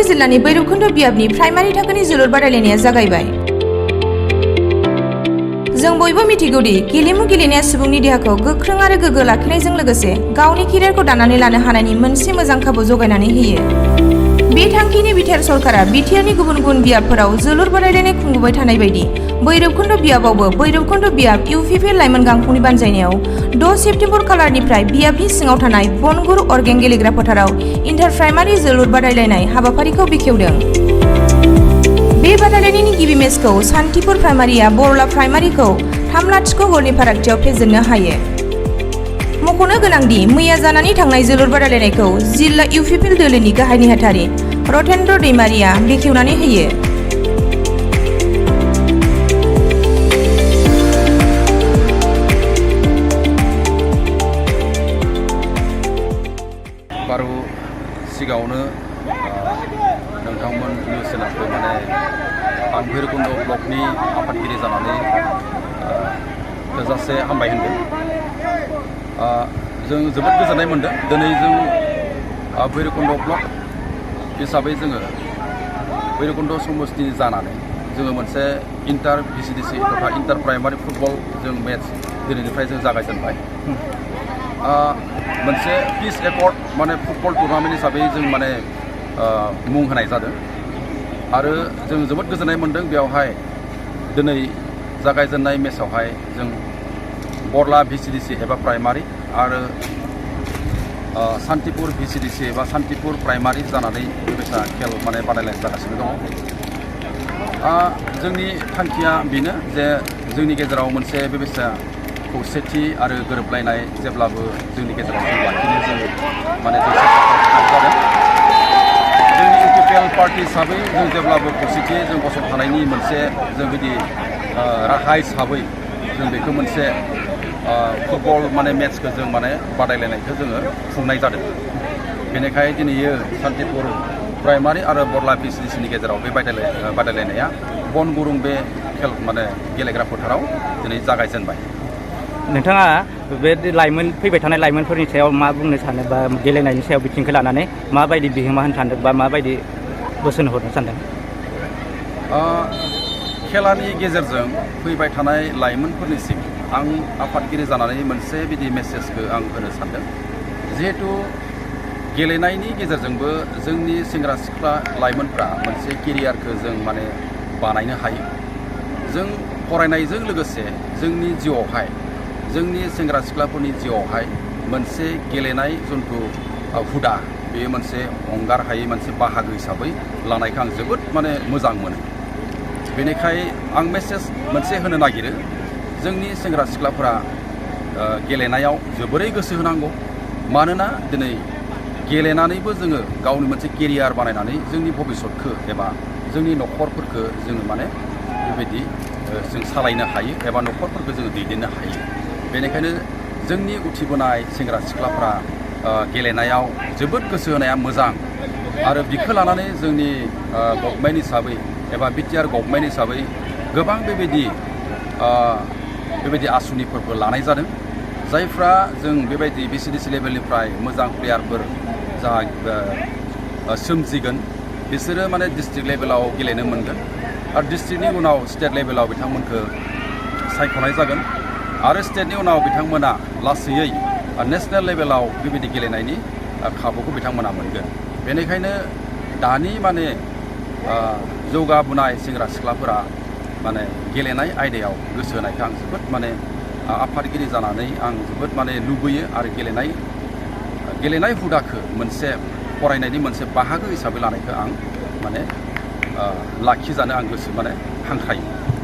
उदालगुरि जिल्लानि बैरबखुन्द बियाबनि प्राइमारि थाखोनि जोलुर बादायलायनाया जागायबाय। जों बयबो मिथिगौदि गेलेमु गेलेनाया सुबुंनि देहाखौ गोख्रों आरो गोग्गो लाखिनायजों लोगोसे गावनि केरियारखौ दानानै लानो हानायनि मोनसे मोजां खाबु जगायनानै होयो। बे थांखिनि बिटिआर सरकारा बिटिआरनि गुबुन गुबुन बियाबफोराव जोलुर बादायलायनाय खुंबोबाय थानाय बायदि बैरबखुन्द बियाबावबो बैरबखुन्द बियाब इउपिपिएल लाइमोन गांखंनि बानजायनायाव 6 सेप्तेम्बर खालारनिफ्राय बियाबनि सिङाव थानाय बनगुर अरगें गेलेग्रा फोथाराव इन्टार प्राइमारि जोलुर बादायलायनाय हाबाफारिखौ बेखेवदों। बे बादायलायनायनि गिबि मेचखौ सान्तिपुर प्राइमारिया बरला प्राइमारिखौ 3-0 गलनि फारागथियाव फेजेननो हायो। मख'नो गोनांदि मैया जानानै थांनाय जोलुर बादायलायनायखौ जिल्ला इउपिपिएल दोलोनि गाहाय नेहाथारि रतेन्द्र दैमारिया बेखेवनानै होयो। बारु सिगाङावनो नोंथांमोन निउस चेनेलखौ आं भैरबकुन्द ब्लकनि आफादगिरि जानानै थोजासे हामबाय होनदों। जों जोबोद गोजोननाय मोनदों। दिनै जों भैरबकुन्द ब्लक हिसाबै जोङो भैरबकुन्द समस्ति जानानै जोङो मोनसे इन्टार भिसिडिसि तथा इन्टार प्राइमारि फुटबल जों मेच दिनैनिफ्राय जों जागायजेनबाय। मोनसे पिस एकर्ड फुटबल टुर्नामेन्ट हिसाबै जों मुं होनाय जादों आरो जों जोबोद गोजोननाय मोनदों। बेवहाय दिनै जागायजेननाय मेचआवहाय जों बरला भिसिडिसि एबा प्राइमारि आरो सान्तिपुर भिसिडिसि एबा सान्तिपुर प्राइमारि जानानै बेबायसा खेल बादायलायनाय जागासिनो दङ। जोंनि थांखिया बेनो जे जोंनि गेजेराव मोनसे बेबायसा खौसेथि आरो गोरोबलायनाय जेब्लाबो जोंनि गेजेराव जों लाखिनो जों जादों। जोंनि इउपिपिएल पार्टी हिसाबै जों जेब्लाबो खौसेथियै जों गसंथानायनि मोनसे जों बिदि राहा हिसाबै जों बेखौ मोनसे फुटबल मेचखौ जों बादायलायनायखौ जोङो खुंनाय जादों। बेनिखायनो दिनैयो सान्तिपुर प्राइमारि आरो बरला भिसिडिसिनि गेजेराव बे बादायलायनाया बनगुरुं बे खेल गेलेग्रा फोथाराव दिनै जागायजेनबाय। नोंथाङा बे फैबाय थानाय लाइमोनफोरनि सायाव मा बुंनो सानो बा गेलेनायनि सायाव बिथिंखौ लानानै माबायदि बिहोमा होनो सानदों बा माबायदि बोसोन हरनो सानदों? खेलानि गेजेरजों फैबाय थानाय लाइमोनफोरनिसिम आं आफादगिरि जानानै मोनसे बिदि मेसेजखौ आं होनो सानदों। जिहेतु गेलेनायनि गेजेरजोंबो जोंनि सेंग्रा सिख्ला लाइमोनफ्रा मोनसे केरियारखौ जों बानायनो हायो। जों फरायनायजों लोगोसे जोंनि जिउआवहाय जोंनि सेंग्रा सिख्लाफोरनि जिउआवहाय मोनसे गेलेनाय जन्थु हुदा बेयो मोनसे अंगार हायै मोनसे बाहागो हिसाबै लानायखौ आं जोबोद मोजां मोनो। बेनिखायनो आं मेसेज मोनसे होनो नागिरो जोंनि सेंग्रा सिख्लाफोरा गेलेनायाव जोबोरै गोसो होनांगौ। मानोना दिनै गेलेनानैबो जोङो गावनि मोनसे केरियार बानायनानै जोंनि भबिसतखौ एबा जोंनि न'खरफोरखौ जोङो बेबायदि जों सालायनो हायो एबा न'खरफोरखौ जोङो दैदेननो हायो। बेनिखायनो जोंनि उथिबोनाय सेंग्रा सिख्लाफ्रा गेलेनायाव जोबोद गोसो होनाया मोजां आरो बिखौ लानानै जोंनि गभर्नमेन्ट हिसाबै एबा बिटिआर गभर्नमेन्ट हिसाबै गोबां बेबायदि आसुनिफोरबो लानाय जादों। जायफ्रा जों बेबायदि भिसिडिसि लेभेलनिफ्राय मोजां प्लेयारफोर जा सोमजिगोन बिसोरो डिस्ट्रिक्ट लेभेलाव गेलेनो मोनगोन आरो डिस्ट्रिक्टनि उनाव स्टेट लेभेलाव बिथांमोनखौ सायख'नाय जागोन आरो स्टेटनि उनाव बिथांमोना लासैयै नेसनेल लेभेलाव बेबायदि गेलेनायनि खाबुखौ बिथांमोना मोनगोन। बेनिखायनो दानि जौगाबोनाय सेंग्रा सिख्लाफोरा गेलेनाय आयदायाव गोसो होनायखौ आं जोबोद आफादगिरि जानानै आं जोबोद लुबैयो आरो गेलेनाय हुदाखौ मोनसे फरायनायनि मोनसे बाहागो हिसाबै लानायखौ आं लाखिजानो आं गोसो हांख्रायो।